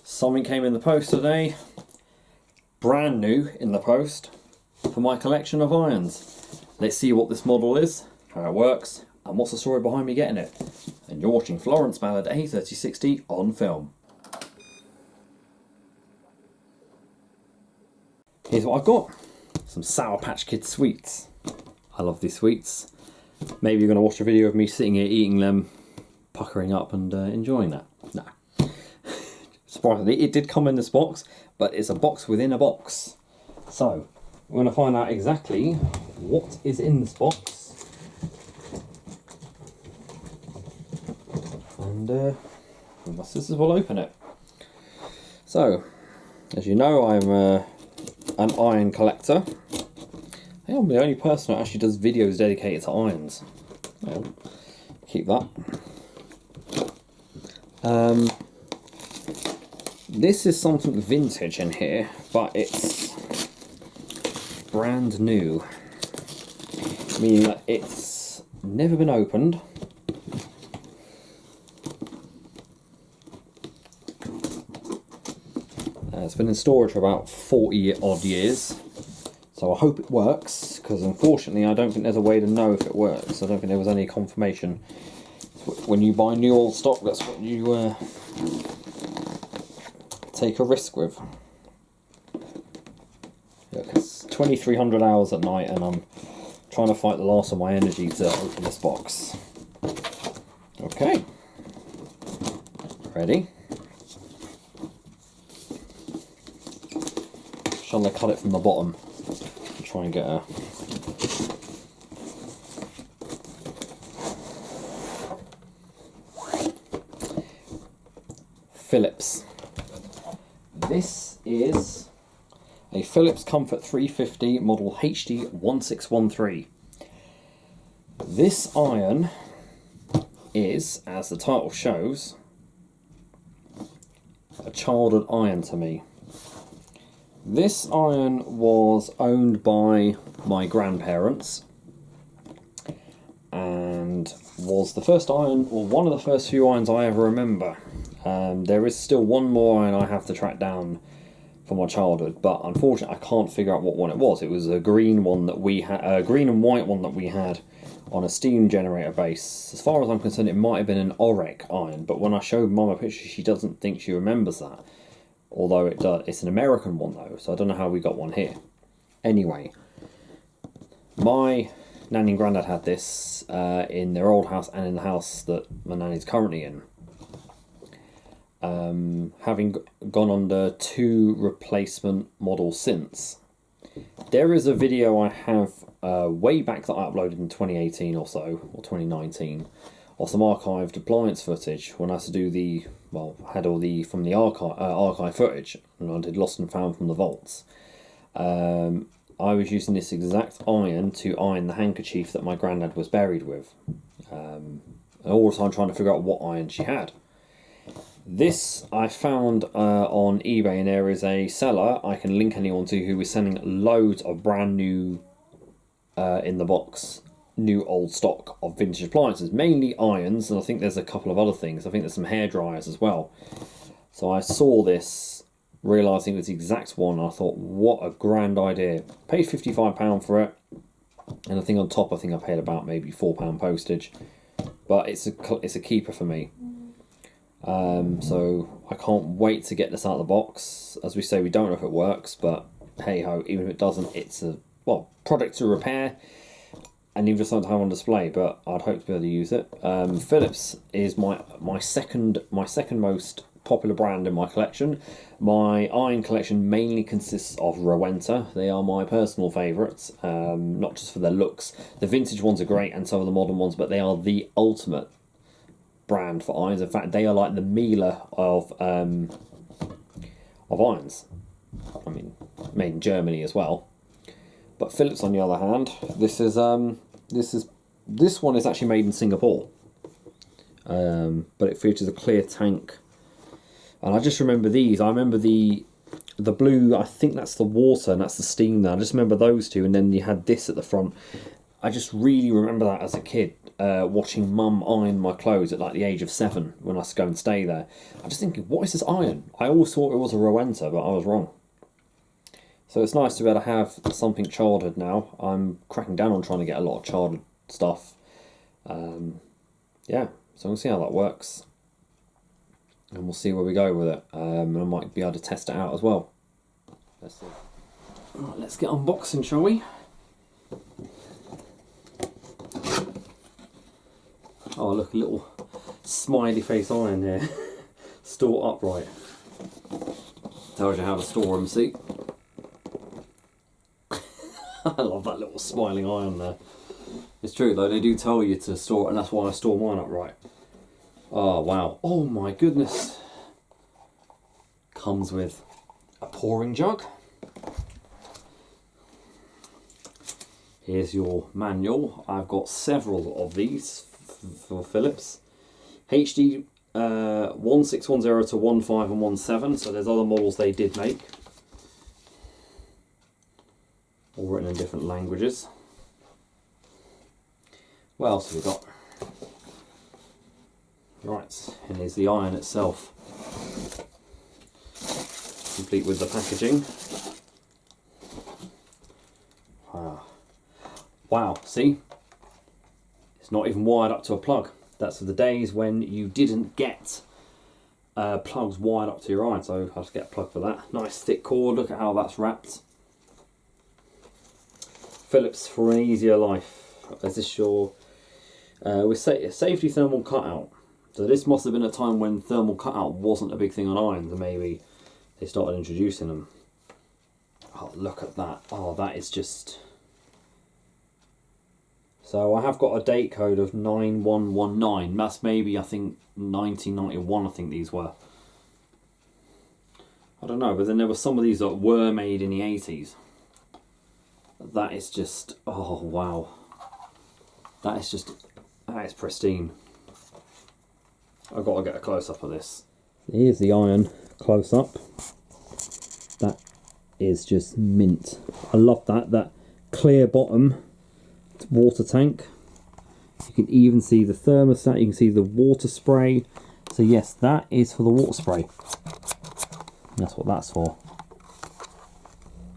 Something came in the post today, brand new in the post, for my collection of irons. Let's see what this model is, how it works, and what's the story behind me getting it. And you're watching Florence Ballard A3060 on film. Here's what I've got. Some Sour Patch Kids sweets. I love these sweets. Maybe you're going to watch a video of me sitting here eating them, puckering up and enjoying that. No. Surprisingly, it did come in this box, but it's a box within a box. So, we're going to find out exactly what is in this box. And with my scissors, we'll open it. So, as you know, I'm an iron collector. I think I'm the only person that actually does videos dedicated to irons. I'll keep that. This is something vintage in here, but it's brand new. Meaning that it's never been opened. It's been in storage for about 40 odd years. So I hope it works, because unfortunately I don't think there's a way to know if it works. I don't think there was any confirmation. When you buy new old stock, that's what you take a risk with. Look, it's 2300 hours at night and I'm trying to fight the last of my energy to open this box. Okay. Ready? Shall I cut it from the bottom? Try and get a... Philips. This is a Philips Comfort 350 model HD1613. This iron is, as the title shows, a childhood iron to me. This iron was owned by my grandparents and was the first iron, or one of the first few irons I ever remember. There is still one more iron I have to track down from my childhood, but unfortunately I can't figure out what one it was. It was a green one that we had, a green and white one that we had on a steam generator base. As far as I'm concerned, it might have been an Orek iron, but when I showed Mum a picture, she doesn't think she remembers that. Although it does, it's an American one though, so I don't know how we got one here. Anyway, my Nanny and Grandad had this in their old house and in the house that my nanny's currently in. Having gone under 2 replacement models since. There is a video I have way back that I uploaded in 2018 or so, or 2019, of some archived appliance footage when I had to do the, well, I had all the from the archive footage, and I did Lost and Found from the vaults. I was using this exact iron to iron the handkerchief that my granddad was buried with. And all the time trying to figure out what iron she had. This I found on eBay, and there is a seller I can link anyone to who is selling loads of brand new, in the box, new old stock of vintage appliances, mainly irons, and I think there's a couple of other things. I think there's some hair dryers as well. So I saw this, realising it was the exact one, and I thought, what a grand idea. Paid £55 for it, and I think on top I paid about maybe £4 postage, but it's a keeper for me. So I can't wait to get this out of the box. As we say, we don't know if it works, but hey ho, even if it doesn't, it's a, well, product to repair, and even just something to have on display, but I'd hope to be able to use it. Philips is my second most popular brand in my collection. My iron collection mainly consists of Rowenta. They are my personal favourites, not just for their looks. The vintage ones are great, and some of the modern ones, but they are the ultimate brand for irons. In fact, they are like the Miele of irons. I mean, made in Germany as well. But Philips, on the other hand, this one is actually made in Singapore. But it features a clear tank, and I just remember these. I remember the blue. I think that's the water, and that's the steam. There, I just remember those two, and then you had this at the front. I just really remember that as a kid, watching Mum iron my clothes at like the age of 7 when I used to go and stay there. I'm just thinking, what is this iron? I always thought it was a Rowenta, but I was wrong. So it's nice to be able to have something childhood now. I'm cracking down on trying to get a lot of childhood stuff. Yeah, so we'll see how that works. And we'll see where we go with it. And I might be able to test it out as well. Let's see. Right, let's get unboxing, shall we? Oh look, a little smiley face iron here. Store upright. Tells you how to store them, see? I love that little smiling iron there. It's true though, they do tell you to store it, and that's why I store mine upright. Oh wow, oh my goodness. Comes with a pouring jug. Here's your manual. I've got several of these for Philips. HD 1610 to 15 and 17, so there's other models they did make. All written in different languages. What else have we got? Right, and here's the iron itself. Complete with the packaging. Wow, see? It's not even wired up to a plug. That's for the days when you didn't get plugs wired up to your iron, so I'll just get a plug for that. Nice thick cord, look at how that's wrapped. Philips for an easier life. Is this your with safety thermal cutout? So this must have been a time when thermal cutout wasn't a big thing on irons, and maybe they started introducing them. Oh, look at that. Oh, that is just... So I have got a date code of 9119. That's maybe, I think, 1991, I think these were. I don't know, but then there were some of these that were made in the 80s. That is just, oh wow. That is pristine. I've got to get a close-up of this. Here's the iron close-up. That is just mint. I love that clear bottom water tank. You can even see the thermostat, you can see the water spray. So yes, that is for the water spray. That's what that's for.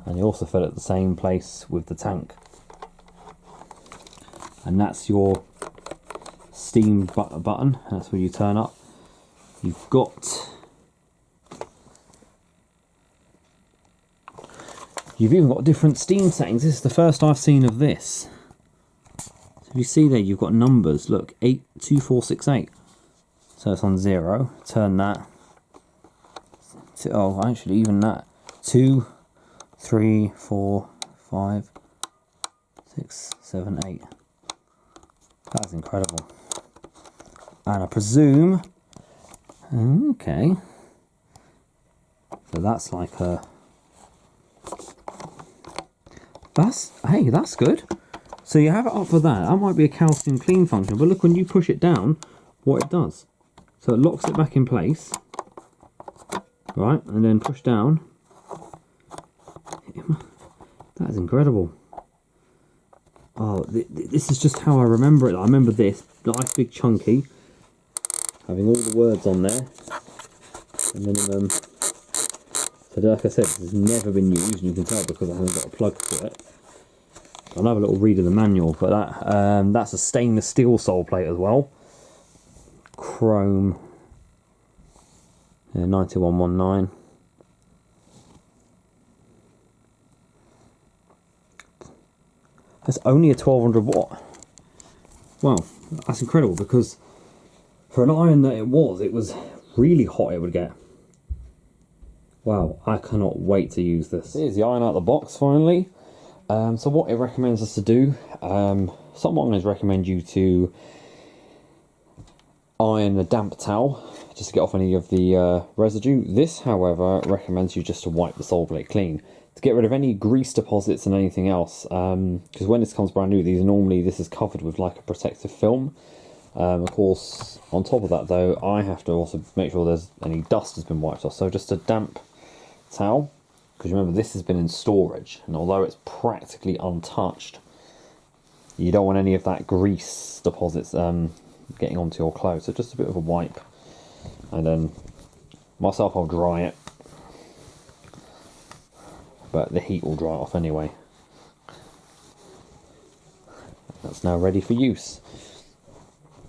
And you also fill it at the same place with the tank. And that's your steam button. That's where you turn up. You've even got different steam settings. This is the first I've seen of this. So if you see there, you've got numbers. Look, 82468. So it's on 0. Turn that. Oh, actually, even that. 2, 3, 4, 5, 6, 7, 8. That's incredible. And I presume... Okay. So that's like a... Hey, that's good. So you have it up for that. That might be a calcium clean function, but look, when you push it down, what it does. So it locks it back in place. Right, and then push down. That is incredible. Oh, this is just how I remember it. I remember this, nice big chunky, having all the words on there. And then, so like I said, this has never been used, and you can tell because I haven't got a plug for it. I'll have a little read of the manual, but that's a stainless steel sole plate as well. Chrome, 9119. That's only a 1200 watt. Wow, that's incredible, because for an iron that it was really hot it would get. Wow, I cannot wait to use this. Here's the iron out of the box finally. So what it recommends us to do, some irons recommend you to iron a damp towel just to get off any of the residue. This, however, recommends you just to wipe the sole plate clean to get rid of any grease deposits and anything else, because when this comes brand new, this is covered with like a protective film. Of course, on top of that though, I have to also make sure there's any dust has been wiped off. So just a damp towel, because remember this has been in storage, and although it's practically untouched, you don't want any of that grease deposits getting onto your clothes. So just a bit of a wipe, and then myself, I'll dry it, but the heat will dry it off anyway. That's now ready for use.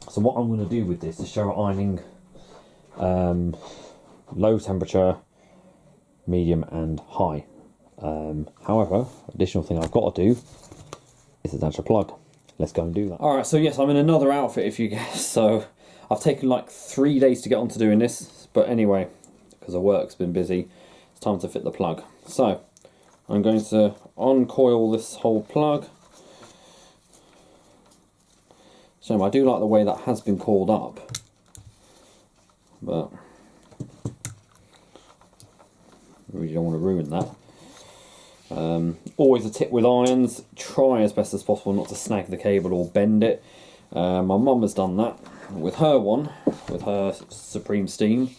So what I'm going to do with this is show ironing low temperature, medium and high. However, additional thing I've got to do is attach a plug. Let's go and do that. Alright, so yes, I'm in another outfit, if you guess. So I've taken like 3 days to get onto doing this, but anyway, because the work's been busy, it's time to fit the plug. So I'm going to uncoil this whole plug. So I do like the way that has been coiled up, but really don't want to ruin that. Always a tip with irons, try as best as possible not to snag the cable or bend it. My mum has done that with her one, with her Supreme Steam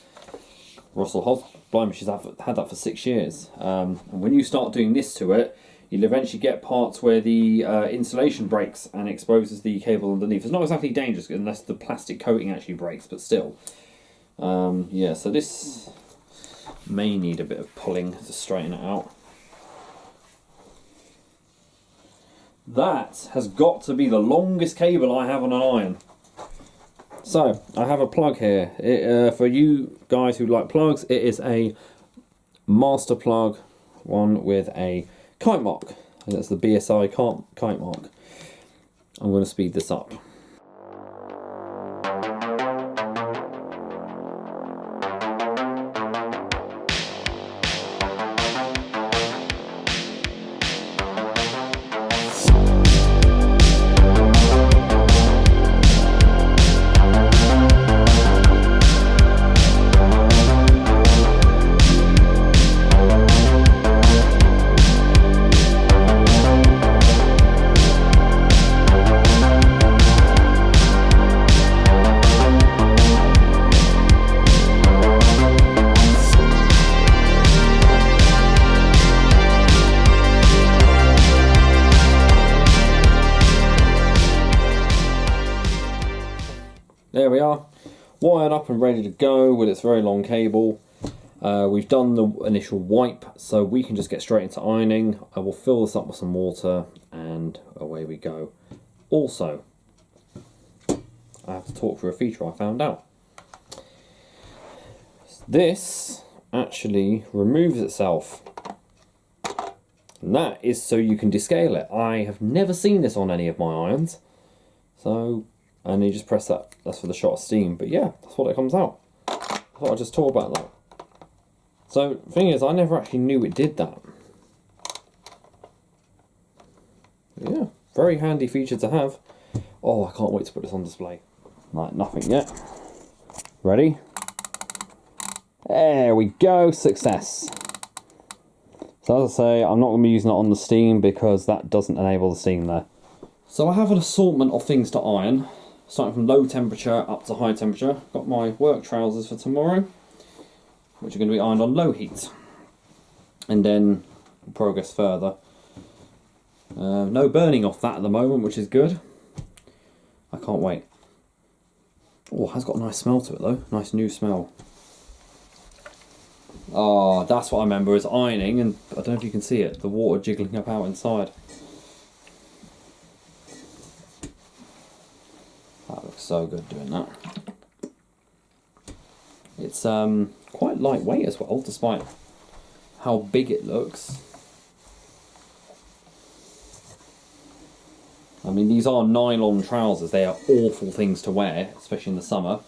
Russell Hobbs. Blimey, she's had that for 6 years. And when you start doing this to it, you'll eventually get parts where the insulation breaks and exposes the cable underneath. It's not exactly dangerous unless the plastic coating actually breaks, but still. Yeah, so this may need a bit of pulling to straighten it out. That has got to be the longest cable I have on an iron. So, I have a plug here. For you guys who like plugs, it is a master plug, one with a kite mark. And that's the BSI kite mark. I'm going to speed this up. There we are, wired up and ready to go with its very long cable. We've done the initial wipe, so we can just get straight into ironing. I will fill this up with some water and away we go. Also, I have to talk through a feature I found out. This actually removes itself, and that is so you can descale it. I have never seen this on any of my irons, so, and you just press that. That's for the shot of steam, but yeah, that's what it comes out. I thought I'd just talk about that. So, the thing is, I never actually knew it did that. Yeah, very handy feature to have. Oh, I can't wait to put this on display. Right, nothing yet. Ready? There we go, success. So as I say, I'm not going to be using it on the steam because that doesn't enable the steam there. So I have an assortment of things to iron, starting from low temperature up to high temperature. Got my work trousers for tomorrow, which are going to be ironed on low heat, and then progress further. No burning off that at the moment, which is good. I can't wait. Oh, it has got a nice smell to it though, nice new smell. Oh, that's what I remember is ironing, and I don't know if you can see it, the water jiggling up out inside. That looks so good doing that. It's quite lightweight as well, despite how big it looks. I mean, these are nylon trousers. They are awful things to wear, especially in the summer.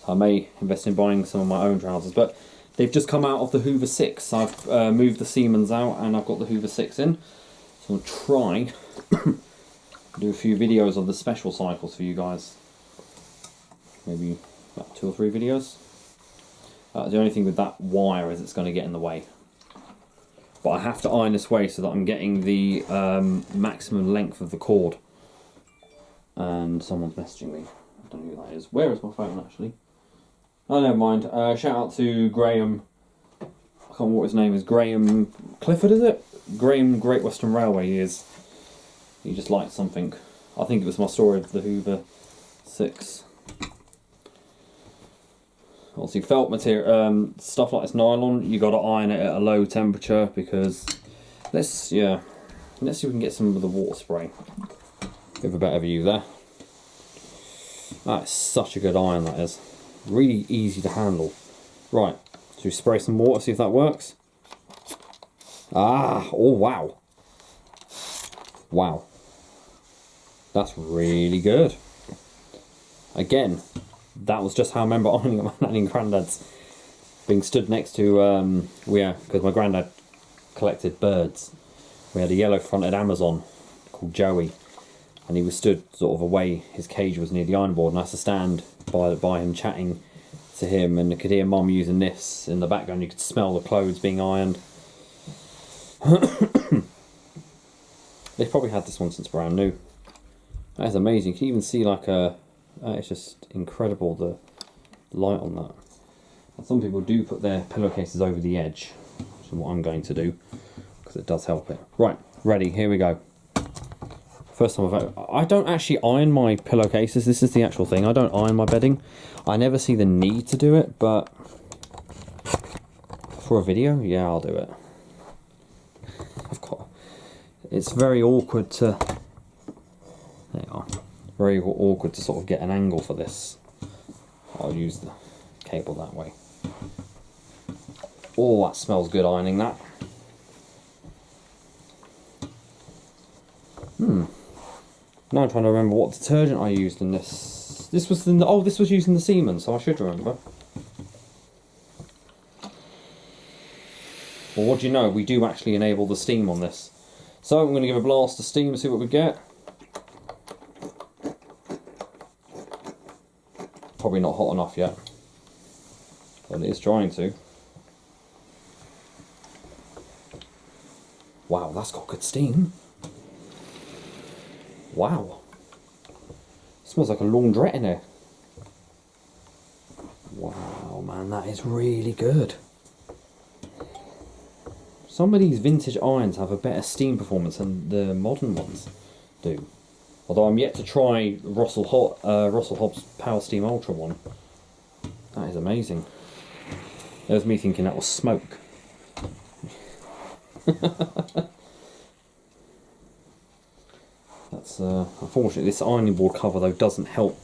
I may invest in buying some of my own trousers, but they've just come out of the Hoover 6. I've moved the Siemens out and I've got the Hoover 6 in. So I'll try do a few videos of the special cycles for you guys. Maybe about 2 or 3 videos. The only thing with that wire is it's going to get in the way. But I have to iron this way so that I'm getting the maximum length of the cord. And someone's messaging me. I don't know who that is. Where is my phone actually? Oh, never mind. Shout out to Graham. I can't remember what his name is. Graham Clifford, is it? Graham Great Western Railway he is. He just liked something I think it was my story of the Hoover 6. Obviously felt material, stuff like this nylon, you got to iron it at a low temperature because let's see if we can get some of the water spray. Give a better view there. That is such a good iron, that is. Really easy to handle. Right, so we spray some water, see if that works. Ah, oh wow. Wow. That's really good. Again, that was just how I remember ironing at my Nanny Grandad's, being stood next to, because my granddad collected birds. We had a yellow-fronted Amazon called Joey, and he was stood sort of away, his cage was near the iron board, and I had to stand by him chatting to him, and I could hear Mum using this in the background. You could smell the clothes being ironed. They've probably had this one since brand new. That is amazing. You can even see like it's just incredible, the light on that. And some people do put their pillowcases over the edge, which is what I'm going to do, because it does help it. Right, ready, here we go. First time I don't actually iron my pillowcases, this is the actual thing. I don't iron my bedding. I never see the need to do it, but for a video, yeah, I'll do it. It's very awkward to, there you are, very awkward to sort of get an angle for this. I'll use the cable that way. Oh, that smells good ironing that. Now I'm trying to remember what detergent I used in this. This was this was using the Siemens, so I should remember. Well, what do you know? We do actually enable the steam on this. So I'm going to give a blast of steam and see what we get. Probably not hot enough yet, but it is trying to. Wow, that's got good steam. Wow. Smells like a laundrette in here. Wow, man, that is really good. Some of these vintage irons have a better steam performance than the modern ones do. Although I'm yet to try Russell Hobbs Power Steam Ultra one. That is amazing. There's me thinking that was smoke. That's unfortunately, this ironing board cover though doesn't help.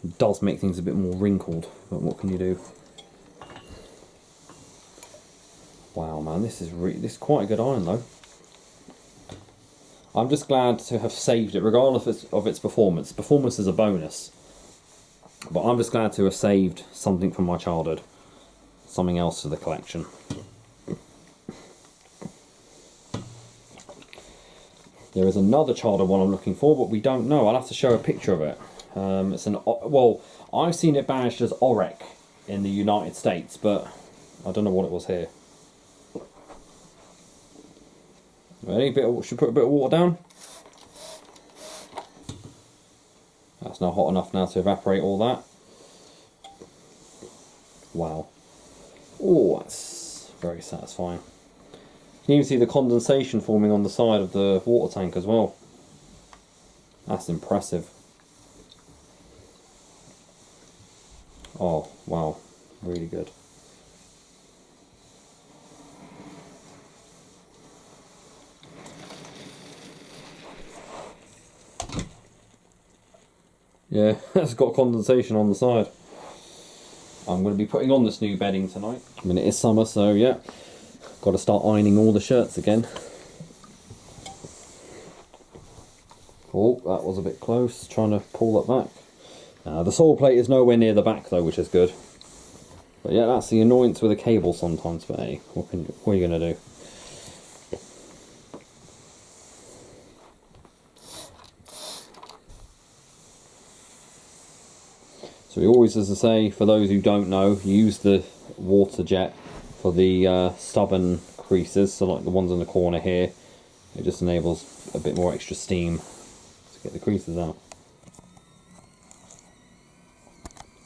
It does make things a bit more wrinkled, but what can you do? Wow, man, this is quite a good iron though. I'm just glad to have saved it, regardless of its performance. Performance is a bonus, but I'm just glad to have saved something from my childhood, something else to the collection. There is another childhood one I'm looking for, but we don't know. I'll have to show a picture of it. It's well, I've seen it badged as Orek in the United States, but I don't know what it was here. Ready? Should put a bit of water down. That's not hot enough now to evaporate all that. Wow. Oh, that's very satisfying. You can even see the condensation forming on the side of the water tank as well. That's impressive. Oh, wow. Really good. Yeah, it's got condensation on the side. I'm going to be putting on this new bedding tonight. I mean, it is summer, so yeah. Got to start ironing all the shirts again. Oh, that was a bit close. Trying to pull that back. The sole plate is nowhere near the back though, which is good. But yeah, that's the annoyance with a cable sometimes. But hey, what are you going to do? So we always, as I say, for those who don't know, use the water jet for the stubborn creases, so like the ones in the corner here. It just enables a bit more extra steam to get the creases out.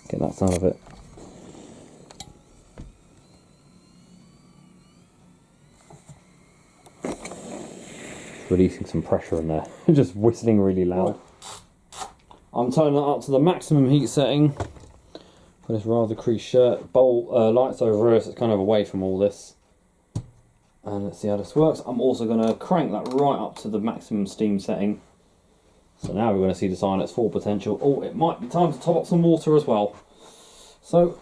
Get that sound of it. Releasing some pressure in there, just whistling really loud. I'm turning it up to the maximum heat setting for this rather creased shirt. Lights over here, so it's kind of away from all this. And let's see how this works. I'm also going to crank that right up to the maximum steam setting. So now we're going to see the sign at its full potential. Oh, it might be time to top up some water as well. So,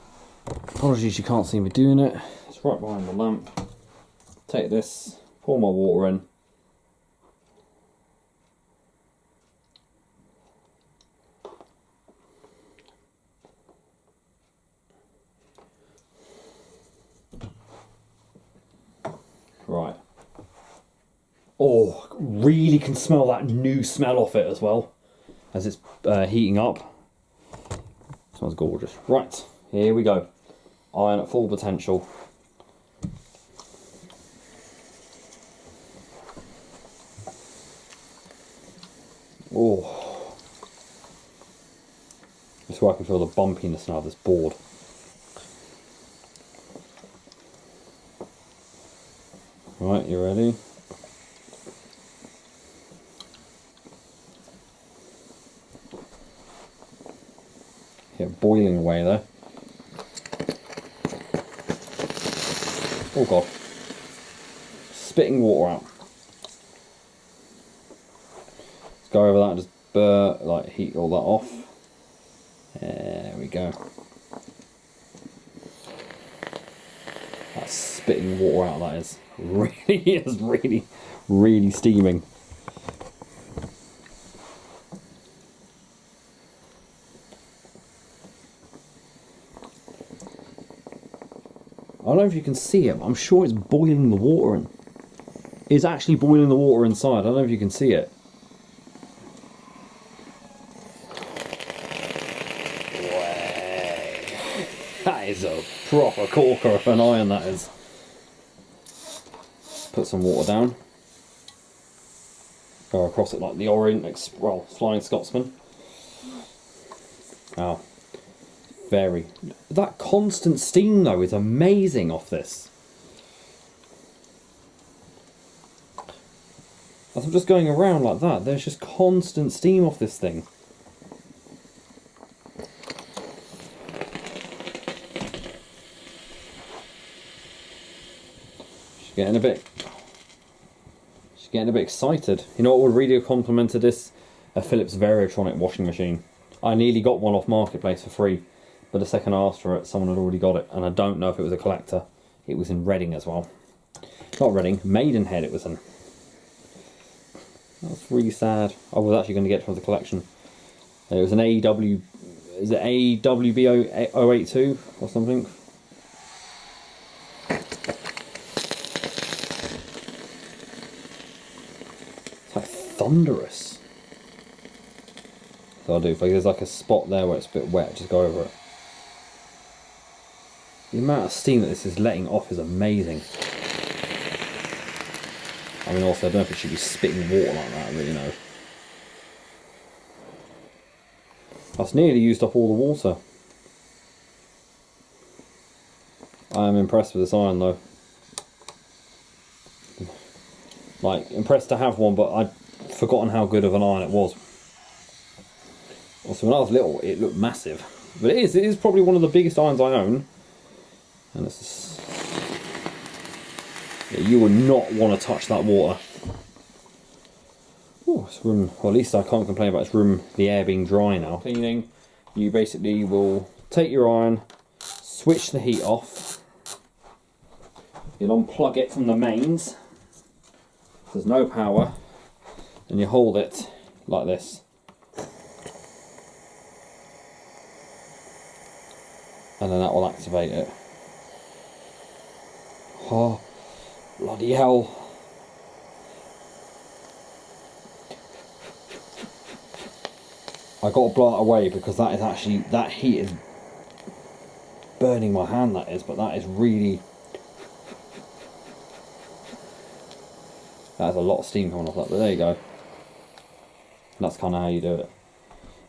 apologies you can't see me doing it. It's right behind the lamp. Take this, pour my water in. Right. Oh, really can smell that new smell off it as well as it's heating up. Smells gorgeous. Right, here we go. Iron at full potential. Oh, just where I can feel the bumpiness now of this board. Right, you ready? Yeah, boiling away there. Oh god. Spitting water out. Let's go over that and just like heat all that off. There we go. That's spitting water out, that is. Really steaming. I don't know if you can see it, but I'm sure it's boiling the water in. It's actually boiling the water inside. I don't know if you can see it. That is a proper corker of an iron, that is. Put some water down. Go across it like the Flying Scotsman. Wow. That constant steam though is amazing off this. As I'm just going around like that, there's just constant steam off this thing. She's getting a bit excited. You know what would really have complimented this? A Philips Variatronic washing machine. I nearly got one off Marketplace for free. But the second I asked for it, someone had already got it, and I don't know if it was a collector. It was in Reading as well. Not Reading, Maidenhead it was in. That's really sad. I was actually going to get it from the collection. It was an AEW, is it AWB 082 or something? It's like thunderous. So I'll do, if there's like a spot there where it's a bit wet, just go over it. The amount of steam that this is letting off is amazing. I mean, also, I don't know if it should be spitting water like that, but you know. That's nearly used up all the water. I am impressed with this iron though. Like, impressed to have one, but I'd forgotten how good of an iron it was. Also, when I was little, it looked massive. But it is probably one of the biggest irons I own. And it's just, yeah, you would not want to touch that water. Oh, it's room. Well, at least I can't complain about its room. The air being dry now. Cleaning. You basically will take your iron, switch the heat off. You'll unplug it from the mains. There's no power, and you hold it like this. And then that will activate it. Oh, bloody hell. I got to blow it away because that is actually, that heat is burning my hand, that is, but that is really, that's a lot of steam coming off that, but there you go. That's kind of how you do it.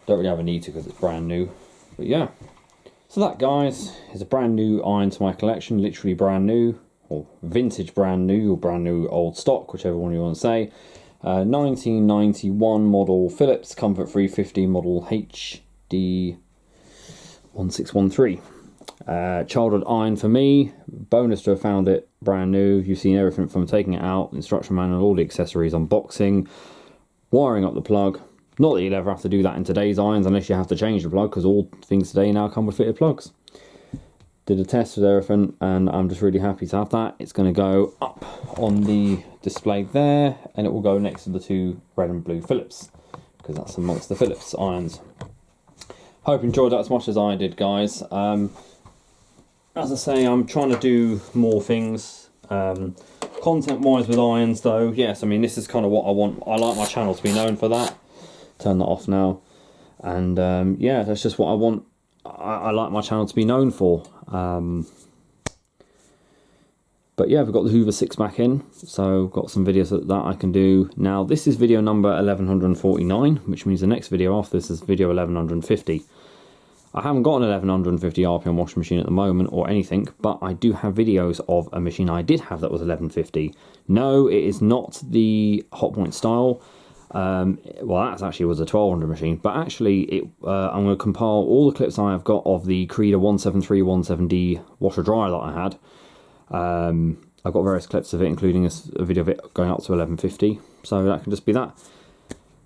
Don't really have a need to because it's brand new, but yeah. So that, guys, is a brand new iron to my collection, literally brand new. Or vintage brand new, or brand new old stock, whichever one you want to say. 1991 model Philips Comfort 350 model HD1613. Childhood iron for me. Bonus to have found it brand new. You've seen everything from taking it out, instruction manual, all the accessories, unboxing, wiring up the plug. Not that you'd ever have to do that in today's irons unless you have to change the plug, because all things today now come with fitted plugs. Did a test with everything, and I'm just really happy to have that. It's going to go up on the display there, and it will go next to the two red and blue Philips, because that's amongst the Philips irons. Hope you enjoyed that as much as I did, guys. As I say, I'm trying to do more things. Content-wise with irons, though, yes, I mean, this is kind of what I want. I like my channel to be known for that. Turn that off now. And, yeah, that's just what I want. I like my channel to be known for. But yeah, we've got the Hoover 6 back in, so got some videos that I can do. Now this is video number 1149, which means the next video after this is video 1150. I haven't got an 1150 RPM washing machine at the moment or anything, but I do have videos of a machine I did have that was 1150. No, it is not the Hotpoint style. Well, that actually was a 1200 machine, but actually I'm going to compile all the clips I have got of the Creeder 17317D washer dryer that I had. I've got various clips of it, including a video of it going up to 1150, so that can just be that.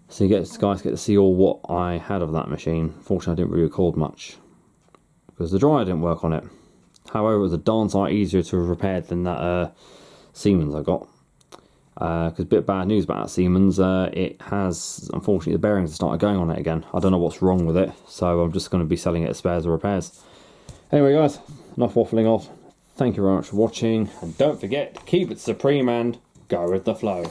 So you guys get to see all what I had of that machine. Fortunately, I didn't really record much because the dryer didn't work on it. However, it was a darn sight easier to have repaired than that Siemens I got. Because a bit of bad news about that Siemens, it has, unfortunately, the bearings have started going on it again. I don't know what's wrong with it, so I'm just going to be selling it as spares or repairs. Anyway, guys, enough waffling off. Thank you very much for watching, and don't forget, keep it supreme and go with the flow.